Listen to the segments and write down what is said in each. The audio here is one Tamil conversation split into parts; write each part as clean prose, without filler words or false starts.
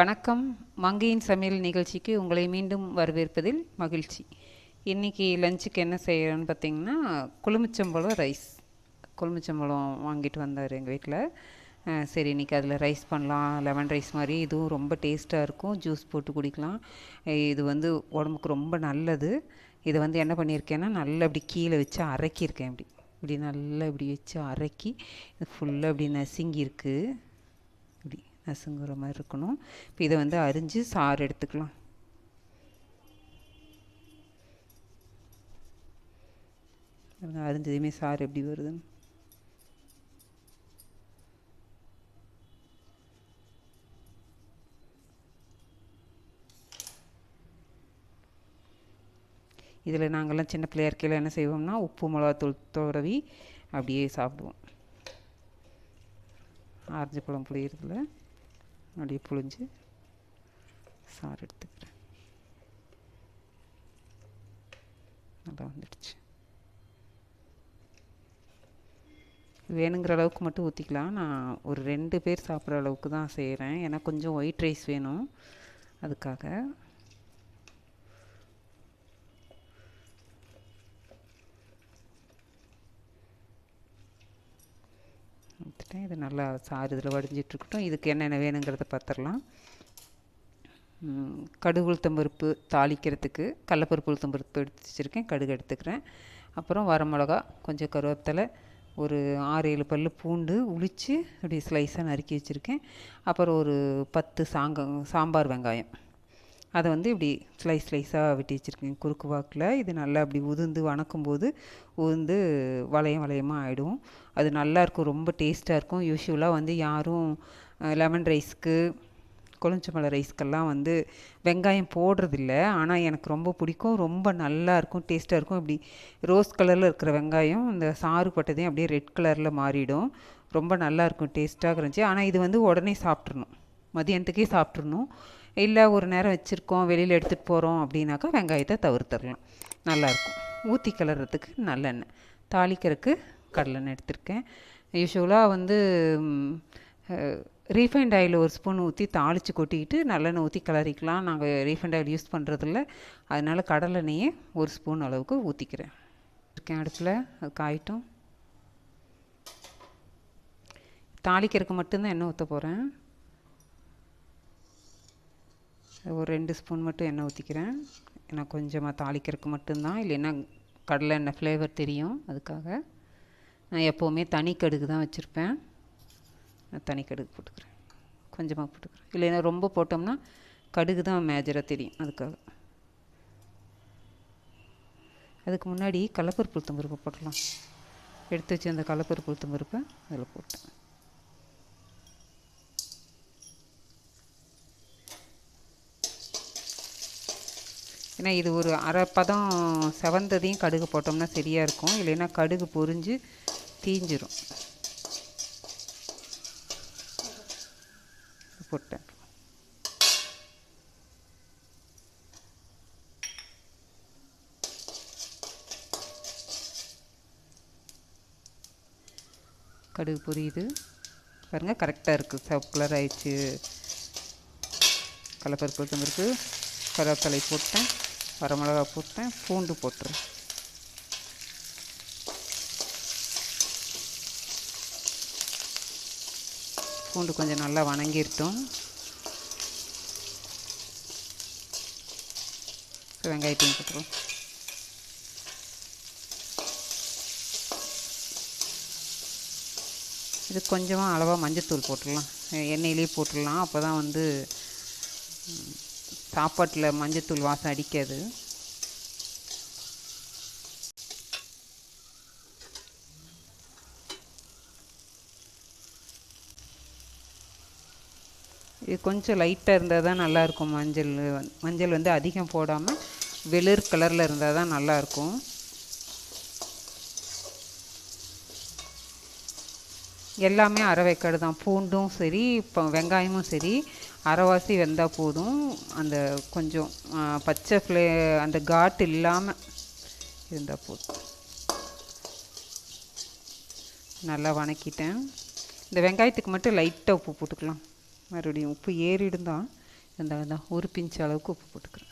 வணக்கம். மங்கையின் சமையல் நிகழ்ச்சிக்கு உங்களை மீண்டும் வரவேற்பதில் மகிழ்ச்சி. இன்றைக்கி லஞ்சுக்கு என்ன செய்கிறேன்னு பார்த்தீங்கன்னா, கொழுமிச்சம்பழம் ரைஸ். கொழுமிச்சம்பழம் வாங்கிட்டு வந்தார் எங்கள் வீட்டில். சரி இன்றைக்கி அதில் ரைஸ் பண்ணலாம், லெமன் ரைஸ் மாதிரி. இதுவும் ரொம்ப டேஸ்ட்டாக இருக்கும், ஜூஸ் போட்டு குடிக்கலாம். இது வந்து உடம்புக்கு ரொம்ப நல்லது. இதை வந்து என்ன பண்ணியிருக்கேன்னா, நல்லா இப்படி கீழே வச்சு அரைக்கியிருக்கேன். இப்படி நல்லா இப்படி வச்சு அரைக்கி இது ஃபுல்லாக இப்படி நசுங்கியிருக்கு. இப்படி நசுங்குற மாதிரி இருக்கணும். இப்போ இதை வந்து அரிஞ்சு சாறு எடுத்துக்கலாம். அரிஞ்சதுமே சாறு எப்படி வருதுன்னு. இதில் நாங்கள்லாம் சின்ன பிள்ளையா இருக்கையில் என்ன செய்வோம்னா, உப்பு மிளகாத்தூள் துறவி அப்படியே சாப்பிடுவோம். ஆரஞ்சு பழம் புளியறதுல அப்படியே புளிஞ்சு சாறு எடுத்துக்கிறேன். நல்லா வந்துடுச்சு. வேணுங்கிற அளவுக்கு மட்டும் ஊற்றிக்கலாம். நான் ஒரு 2 பேர் சாப்பிட்ற அளவுக்கு தான் செய்கிறேன். ஏன்னா கொஞ்சம் ஒயிட் ரைஸ் வேணும், அதுக்காக. ஊற்றிட்டேன். இது நல்லா சாறு இதில் வடிஞ்சிட்ருக்கட்டும். இதுக்கு என்னென்ன வேணுங்கிறத பார்த்துடலாம். கடுகு உளுத்தம்பருப்பு தாளிக்கிறதுக்கு கடலப்பருப்பு உளுத்தம்பருப்பு எடுத்து வச்சுருக்கேன். கடுகு எடுத்துக்கிறேன். அப்புறம் வரமிளகா, கொஞ்சம் கருவேப்பிலை, ஒரு 6-7 பல் பூண்டு உளித்து அப்படி ஸ்லைஸாக நறுக்கி வச்சுருக்கேன். அப்புறம் ஒரு 10 சாம்பார் வெங்காயம், அதை வந்து இப்படி ஸ்லைஸாக வெட்டி வச்சுருக்கேன் குறுக்கு வாக்கில். இது நல்லா அப்படி உதிர்ந்து வணக்கும்போது உதிர்ந்து வளையமாக ஆகிடும். அது நல்லாயிருக்கும், ரொம்ப டேஸ்ட்டாக இருக்கும். யூஸ்வலாக வந்து யாரும் லெமன் ரைஸ்க்கு கொழுமிச்சம்பழம் ரைஸ்க்கெல்லாம் வந்து வெங்காயம் போடுறதில்ல. ஆனால் எனக்கு ரொம்ப பிடிக்கும், ரொம்ப நல்லாயிருக்கும், டேஸ்ட்டாக இருக்கும். இப்படி ரோஸ் கலரில் இருக்கிற வெங்காயம் இந்த சாறு பட்டதையும் அப்படியே ரெட் கலரில் மாறிடும். ரொம்ப நல்லாயிருக்கும், டேஸ்ட்டாக இருந்துச்சு. ஆனால் இது வந்து உடனே சாப்பிட்றணும், மதியானத்துக்கே சாப்பிட்றணும். இல்லை ஒரு நேரம் வச்சுருக்கோம், வெளியில் எடுத்துகிட்டு போகிறோம் அப்படின்னாக்கா வெங்காயத்தை தவிர்த்துடலாம், நல்லாயிருக்கும். ஊற்றி கிளறதுக்கு நல்லெண்ணெய், தாளிக்கிறதுக்கு கடலெண்ணெய் எடுத்திருக்கேன். யூஸ்வலாக வந்து ரீஃபைண்ட் ஆயில் ஒரு ஸ்பூன் ஊற்றி தாளித்து கொட்டிக்கிட்டு நல்லெண்ணெய் ஊற்றி கிளறிக்கலாம். நாங்கள் ரீஃபைண்ட் ஆயில் யூஸ் பண்ணுறதில்ல, அதனால் கடலெண்ணெயே ஒரு ஸ்பூன் அளவுக்கு ஊற்றிக்கிறேன். இருக்கேன் அடுப்பில், அது காயிட்டும். தாளிக்கிறதுக்கு மட்டும்தான் எண்ணெய் ஊற்ற போகிறேன். ஒரு 2 ஸ்பூன் மட்டும் எண்ணெய் ஊற்றிக்கிறேன். ஏன்னா கொஞ்சமாக தாளிக்கிறதுக்கு மட்டும்தான், இல்லைன்னா கடலை எண்ணெய் ஃப்ளேவர் தெரியும், அதுக்காக. நான் எப்போவுமே தனி கடுகு தான் வச்சுருப்பேன். நான் தனி கடுகு போட்டுக்கிறேன், கொஞ்சமாக போட்டுக்கிறேன். இல்லைன்னா ரொம்ப போட்டோம்னா கடுகு தான் மேஜராக தெரியும், அதுக்காக. அதுக்கு முன்னாடி கடலப்பருப்பு உளுத்தம்பருப்பை போட்டலாம். எடுத்து வச்சு அந்த கடலப்பருப்பு உளுத்தம்பருப்பை அதில் போட்டேன். ஏன்னா இது ஒரு அரை பதம் செவந்ததையும் கடுகு போட்டோம்னா சரியாக இருக்கும், இல்லைன்னா கடுகு பொரிஞ்சு தீஞ்சிரும். போட்டேன். கடுகு பொரியுது பாருங்கள், கரெக்டாக இருக்குது, சிவப்பு கலர் ஆயிடுச்சு. கடலப்பருப்பு உளுத்தம்பருப்பு, கருவேப்பிலை போட்டேன், வரமிளகா போட்டேன், பூண்டு போட்டுறேன். பூண்டு கொஞ்சம் நல்லா வணங்கிருட்டும். வெங்காயத்தையும் போட்டுருவோம். இது கொஞ்சமாக அளவாக மஞ்சத்தூள் போட்டுடலாம், எண்ணெயிலே போட்டுடலாம். அப்போ தான் வந்து சாப்பாட்டில் மஞ்சத்தூள் வாசம் அடிக்காது. இது கொஞ்சம் லைட்டாக இருந்தால் தான் நல்லாயிருக்கும். மஞ்சள் வந்து அதிகம் போடாமல் வெளிர் கலரில் இருந்தால் தான் நல்லாயிருக்கும். எல்லாமே அரை வேக்காடு தான், பூண்டும் சரி இப்போ வெங்காயமும் சரி அரைவாசி வெந்தால் போதும். அந்த கொஞ்சம் பச்சை அந்த காட்டு இல்லாமல் இருந்தால் போதும். நல்லா வணக்கிட்டேன். இந்த வெங்காயத்துக்கு மட்டும் லைட்டாக உப்பு போட்டுக்கலாம். மறுபடியும் உப்பு ஏறிடும் தான், இந்த ஒரு பிஞ்ச் அளவுக்கு உப்பு போட்டுக்கிறேன்.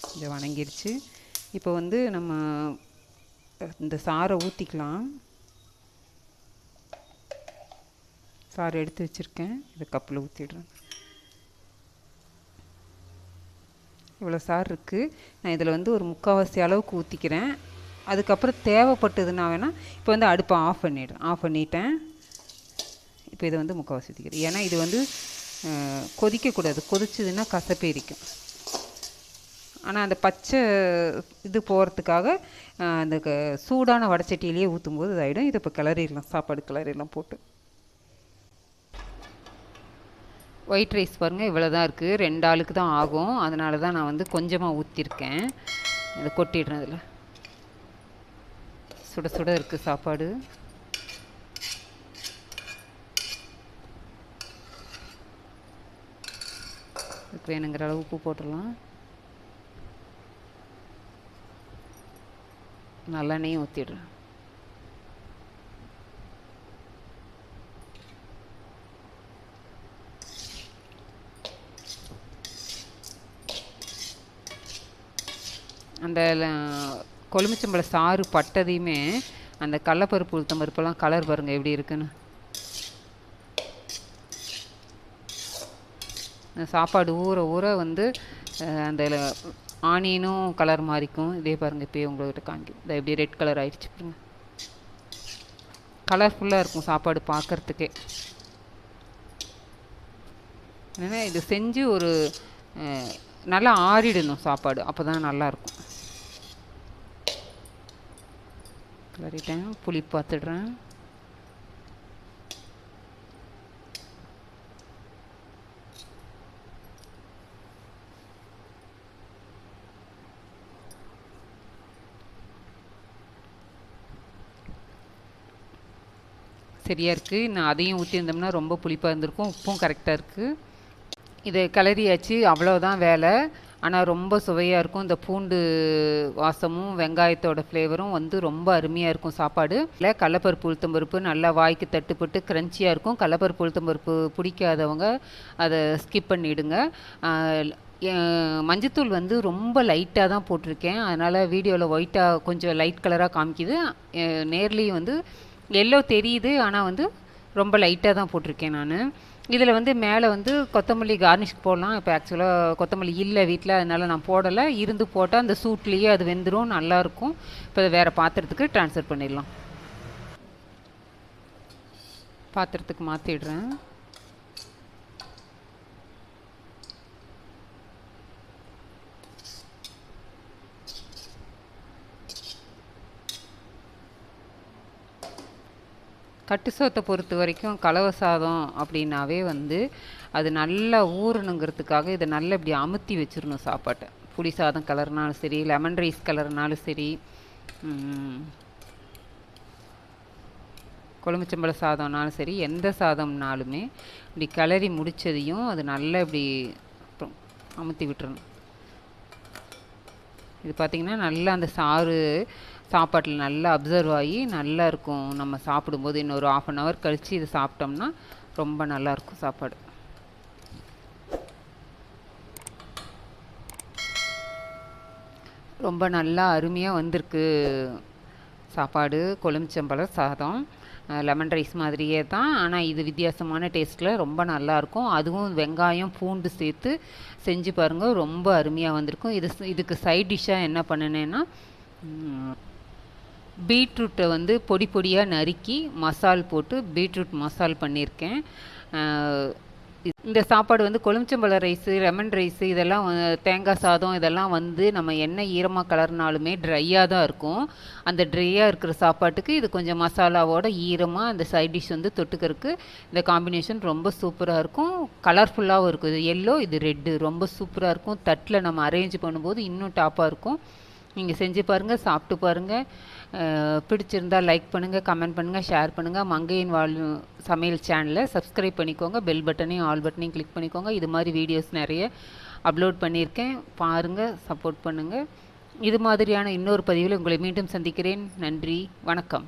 கொஞ்சம் வணங்கிருச்சு. இப்போ வந்து நம்ம இந்த சாறை ஊற்றிக்கலாம். சாறு எடுத்து வச்சுருக்கேன், இதை கப்பில் ஊற்றிடுறேன். இவ்வளோ சாறு இருக்குது. நான் இதில் வந்து ஒரு 3/4 அளவுக்கு ஊற்றிக்கிறேன். அதுக்கப்புறம் தேவைப்பட்டதுன்னா வேணால் இப்போ வந்து அடுப்பை ஆஃப் பண்ணிட்டேன். இப்போ இதை வந்து 3/4 ஊற்றிக்கிறேன். ஏன்னா இது வந்து கொதிக்கக்கூடாது, கொதிச்சதுன்னா கசப்பேரிக்கும். ஆனால் அந்த பச்சை இது போகிறதுக்காக அந்த சூடான வடச்சட்டியிலேயே ஊற்றும்போது இதாகிடும். இதை இப்போ கிளறிடலாம், சாப்பாடு கிளறிடலாம் போட்டு. ஒயிட் ரைஸ் பாருங்கள், இவ்வளோ தான் இருக்குது. 2 ஆளுக்கு தான் ஆகும். அதனால தான் நான் வந்து கொஞ்சமாக ஊற்றிருக்கேன். இதை கொட்டிடுறேன். இதில் சுட சுட இருக்குது சாப்பாடு. இதுக்கு வேணுங்கிற அளவு உப்பு போட்டுடலாம். நல்லெண்ணெயும் ஊற்றிடுறேன். அந்த கொழுமிச்சம்பழ சாறு பட்டதையுமே அந்த கடலப்பருப்பு உளுத்தம் பருப்பெல்லாம் கலர் பாருங்கள் எப்படி இருக்குன்னு. சாப்பாடு ஊற ஊற வந்து அந்த ஆனியனும் கலர் மாறிக்கும். இதே பாருங்கள், இப்போயே உங்கள்கிட்ட காமிக்கும். இதை எப்படி ரெட் கலர் ஆகிடுச்சு பாருங்க. கலர்ஃபுல்லாக இருக்கும் சாப்பாடு பார்க்குறதுக்கே. ஏன்னா இது செஞ்சு ஒரு நல்லா ஆறிடணும் சாப்பாடு, அப்போ தான் நல்லாயிருக்கும். கிளறிட்டேன். புளி பார்த்துடுறேன். சரியாக இருக்குது. நான் அதையும் ஊற்றியிருந்தோம்னா ரொம்ப புளிப்பாக இருந்திருக்கும். உப்பும் கரெக்டாக இருக்குது. இதை கிளறியாச்சு, அவ்வளோதான் வேலை. ஆனால் ரொம்ப சுவையாக இருக்கும். இந்த பூண்டு வாசமும் வெங்காயத்தோட ஃப்ளேவரும் வந்து ரொம்ப அருமையாக இருக்கும் சாப்பாடு. இல்லை, கடலப்பருப்பு உளுத்தம்பருப்பு நல்லா வாய்க்கு தட்டுப்பட்டு க்ரன்ச்சியாக இருக்கும். கடலப்பருப்பு உளுத்தம்பருப்பு பிடிக்காதவங்க அதை ஸ்கிப் பண்ணிவிடுங்க. மஞ்சத்தூள் வந்து ரொம்ப லைட்டாக தான் போட்டிருக்கேன். அதனால் வீடியோவில் ஒயிட்டாக கொஞ்சம் லைட் கலராக காமிக்குது. நேர்லேயும் வந்து எல்லோ தெரியுது, ஆனால் வந்து ரொம்ப லைட்டாக தான் போட்டிருக்கேன் நான். இதில் வந்து மேலே வந்து கொத்தமல்லி கார்னிஷ்க்கு போடலாம். இப்போ ஆக்சுவலாக கொத்தமல்லி இல்லை வீட்டில், அதனால் நான் போடலை. இருந்து போட்டால் அந்த சூட்லேயே அது வெந்துடும், நல்லாயிருக்கும். இப்போ அதை வேறு பாத்திரத்துக்கு ட்ரான்ஸ்ஃபர் பண்ணிடலாம். பாத்திரத்துக்கு மாற்றிடுறேன். கட்டு சோத்தை பொறுத்த வரைக்கும் கலவை சாதம் அப்படின்னாவே வந்து அது நல்லா ஊறணுங்கிறதுக்காக இதை நல்லா இப்படி அமுத்தி வச்சிடணும் சாப்பாட்டை. புளி சாதம் கலர்னாலும் சரி, லெமன் ரைஸ் கலர்னாலும் சரி, கொழும்புச்சம்பழ சாதம்னாலும் சரி, எந்த சாதம்னாலுமே இப்படி கிளறி முடித்ததையும் அது நல்லா இப்படி அமுத்தி விட்டுறணும். இது பார்த்திங்கன்னா நல்லா அந்த சாறு சாப்பாட்டில் நல்லா அப்சர்வ் ஆகி நல்லா இருக்கும். நம்ம சாப்பிடும்போது இன்னொரு 1/2 hour கழித்து இது சாப்பிட்டோம்னா ரொம்ப நல்லாயிருக்கும் சாப்பாடு. ரொம்ப நல்லா அருமையாக வந்திருக்கு சாப்பாடு. கொழும்புச்சம்பழ சாதம் லெமன் ரைஸ் மாதிரியே தான், ஆனால் இது வித்தியாசமான டேஸ்ட்டில் ரொம்ப நல்லாயிருக்கும். அதுவும் வெங்காயம் பூண்டு சேர்த்து செஞ்சு பாருங்கள், ரொம்ப அருமையாக வந்திருக்கும். இதுக்கு சைட் டிஷ்ஷாக என்ன பண்ணினேன்னா, பீட்ரூட்டை வந்து பொடி பொடியாக நறுக்கி மசால் போட்டு பீட்ரூட் மசால் பண்ணியிருக்கேன். இந்த சாப்பாடு வந்து கொழும்புச்சம்பழ ரைஸு, லெமன் ரைஸு, இதெல்லாம் தேங்காய் சாதம் இதெல்லாம் வந்து நம்ம என்ன ஈரமாக கலர்னாலுமே ட்ரையாக தான் இருக்கும். அந்த ட்ரையாக இருக்கிற சாப்பாட்டுக்கு இது கொஞ்சம் மசாலாவோட ஈரமாக அந்த சைட் டிஷ் வந்து தொட்டுக்கிறதுக்கு இந்த காம்பினேஷன் ரொம்ப சூப்பராக இருக்கும். கலர்ஃபுல்லாகவும் இருக்கும். இது எல்லோ, இது ரெட்டு, ரொம்ப சூப்பராக இருக்கும். தட்டில் நம்ம அரேஞ்ச் பண்ணும்போது இன்னும் டாப்பாக இருக்கும். நீங்கள் செஞ்சு பாருங்கள், சாப்பிட்டு பாருங்கள். பிடிச்சிருந்தால் லைக் பண்ணுங்கள், கமெண்ட் பண்ணுங்கள், ஷேர் பண்ணுங்கள். மங்கையின் சமையல் சேனலை சப்ஸ்கிரைப் பண்ணிக்கோங்க. பெல் பட்டனையும் ஆல் பட்டனையும் கிளிக் பண்ணிக்கோங்க. இது மாதிரி வீடியோஸ் நிறைய அப்லோட் பண்ணியிருக்கேன், பாருங்கள், சப்போர்ட் பண்ணுங்கள். இது மாதிரியான இன்னொரு பதிவில் உங்களை மீண்டும் சந்திக்கிறேன். நன்றி, வணக்கம்.